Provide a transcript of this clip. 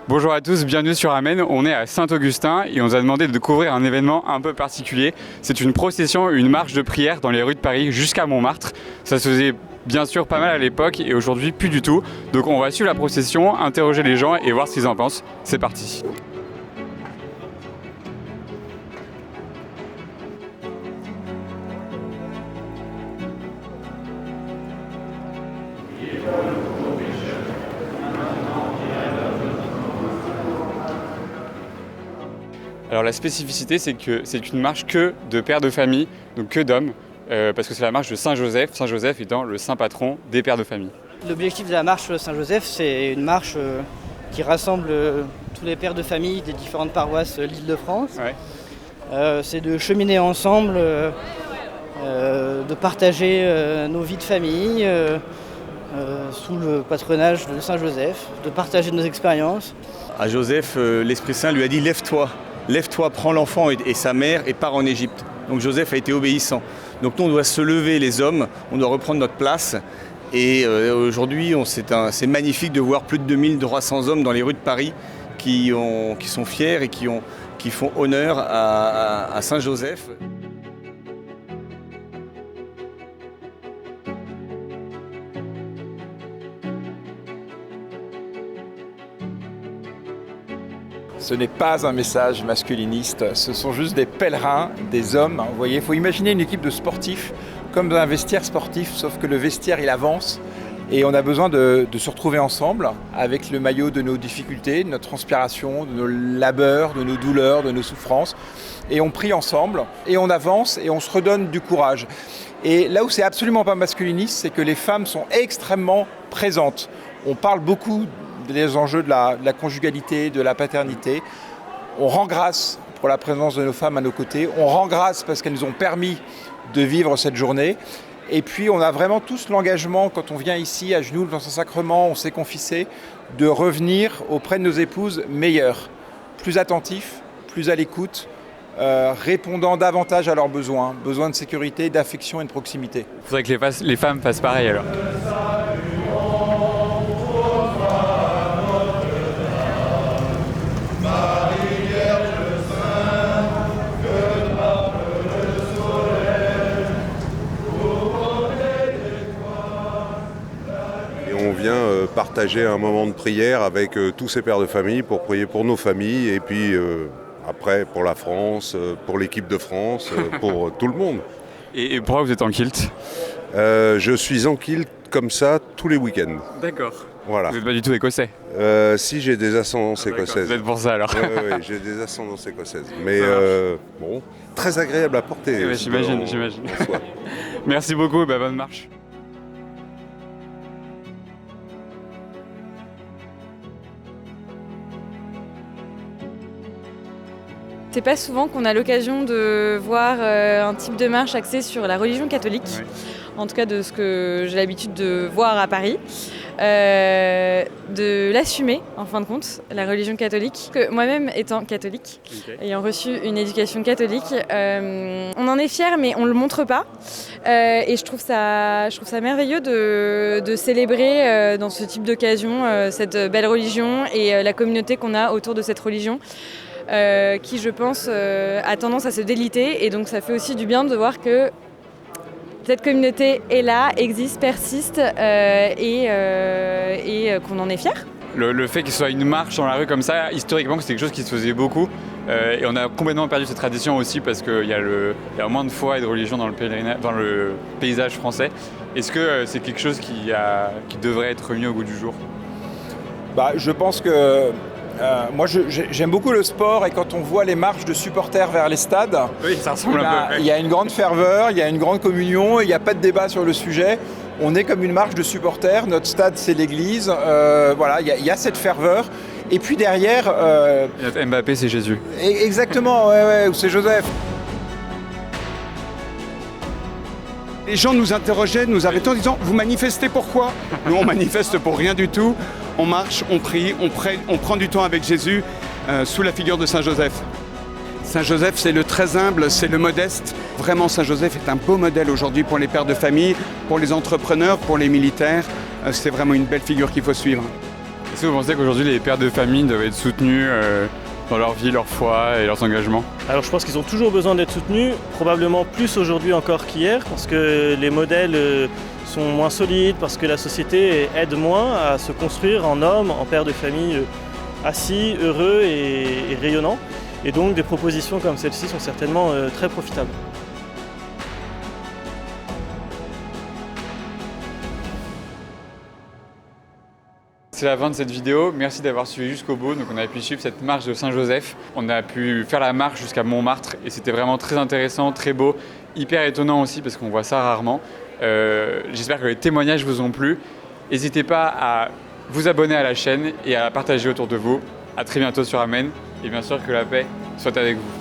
Bonjour à tous, bienvenue sur Amen. On est à Saint-Augustin et on nous a demandé de couvrir un événement un peu particulier. C'est une procession, une marche de prière dans les rues de Paris jusqu'à Montmartre. Ça se faisait bien sûr pas mal à l'époque et aujourd'hui plus du tout. Donc on va suivre la procession, interroger les gens et voir ce qu'ils en pensent. C'est parti. Alors la spécificité, c'est que c'est une marche que de pères de famille, donc que d'hommes, parce que c'est la marche de Saint-Joseph, Saint-Joseph étant le saint patron des pères de famille. L'objectif de la marche Saint-Joseph, c'est une marche qui rassemble tous les pères de famille des différentes paroisses de l'Île-de-France. Ouais. C'est de cheminer ensemble, de partager nos vies de famille sous le patronage de Saint-Joseph, de partager nos expériences. À Joseph, l'Esprit Saint lui a dit « Lève-toi ». Lève-toi, prends l'enfant et sa mère et pars en Égypte. Donc Joseph a été obéissant. Donc nous, on doit se lever les hommes, on doit reprendre notre place. Et aujourd'hui, c'est magnifique de voir plus de 2300 hommes dans les rues de Paris qui sont fiers et qui font honneur à Saint-Joseph. Ce n'est pas un message masculiniste, ce sont juste des pèlerins, des hommes. Vous voyez, il faut imaginer une équipe de sportifs comme dans un vestiaire sportif, sauf que le vestiaire il avance et on a besoin de se retrouver ensemble avec le maillot de nos difficultés, de notre transpiration, de nos labeurs, de nos douleurs, de nos souffrances. Et on prie ensemble et on avance et on se redonne du courage. Et là où c'est absolument pas masculiniste, c'est que les femmes sont extrêmement présentes. On parle beaucoup des enjeux de la conjugalité, de la paternité. On rend grâce pour la présence de nos femmes à nos côtés. On rend grâce parce qu'elles nous ont permis de vivre cette journée. Et puis on a vraiment tous l'engagement, quand on vient ici à genoux dans un sacrement, on s'est confessé, de revenir auprès de nos épouses meilleures, plus attentifs, plus à l'écoute, répondant davantage à leurs besoins de sécurité, d'affection et de proximité. Il faudrait que les femmes fassent pareil alors. On vient partager un moment de prière avec tous ces pères de famille pour prier pour nos familles et puis après pour la France, pour l'équipe de France, pour tout le monde. Et pourquoi vous êtes en kilt ? Je suis en kilt comme ça tous les week-ends. D'accord. Voilà. Vous n'êtes pas du tout écossais ? Si, j'ai des ascendances écossaises. Vous êtes pour ça alors. Oui, j'ai des ascendances écossaises. Mais bon, très agréable à porter. Ouais, j'imagine. Merci beaucoup et bonne marche. C'est pas souvent qu'on a l'occasion de voir un type de marche axé sur la religion catholique, ouais. En tout cas de ce que j'ai l'habitude de voir à Paris, de l'assumer en fin de compte, la religion catholique. Que moi-même étant catholique, ayant reçu une éducation catholique, on en est fiers mais on le montre pas. Et je trouve ça merveilleux de célébrer dans ce type d'occasion cette belle religion et la communauté qu'on a autour de cette religion. Qui, je pense, a tendance à se déliter. Et donc, ça fait aussi du bien de voir que cette communauté est là, existe, persiste et qu'on en est fiers. Le fait qu'il soit une marche dans la rue comme ça, historiquement, c'est quelque chose qui se faisait beaucoup. Et on a complètement perdu cette tradition aussi parce qu'il y a moins de foi et de religion dans le paysage français. Est-ce que c'est quelque chose qui devrait être remis au goût du jour ? Je pense que moi, j'aime beaucoup le sport et quand on voit les marches de supporters vers les stades, oui, ça ressemble un peu. Il y a une grande ferveur, il y a une grande communion, il n'y a pas de débat sur le sujet. On est comme une marche de supporters, notre stade c'est l'église, voilà, il y a cette ferveur. Et puis derrière... Mbappé c'est Jésus. Exactement, ouais, ou c'est Joseph. Les gens nous interrogeaient, nous arrêtaient en disant « Vous manifestez pourquoi ?» Nous, on manifeste pour rien du tout. On marche, on prie, on prend du temps avec Jésus sous la figure de Saint-Joseph. Saint-Joseph, c'est le très humble, c'est le modeste. Vraiment, Saint-Joseph est un beau modèle aujourd'hui pour les pères de famille, pour les entrepreneurs, pour les militaires. C'est vraiment une belle figure qu'il faut suivre. Est-ce que vous pensez qu'aujourd'hui les pères de famille doivent être soutenus dans leur vie, leur foi et leurs engagements? Alors je pense qu'ils ont toujours besoin d'être soutenus, probablement plus aujourd'hui encore qu'hier, parce que les modèles sont moins solides, parce que la société aide moins à se construire en homme, en père de famille assis, heureux et rayonnant. Et donc des propositions comme celle-ci sont certainement très profitables. C'est la fin de cette vidéo, merci d'avoir suivi jusqu'au bout. Donc on a pu suivre cette marche de Saint-Joseph. On a pu faire la marche jusqu'à Montmartre et c'était vraiment très intéressant, très beau, hyper étonnant aussi parce qu'on voit ça rarement. J'espère que les témoignages vous ont plu. N'hésitez pas à vous abonner à la chaîne et à la partager autour de vous. À très bientôt sur Amen et bien sûr que la paix soit avec vous.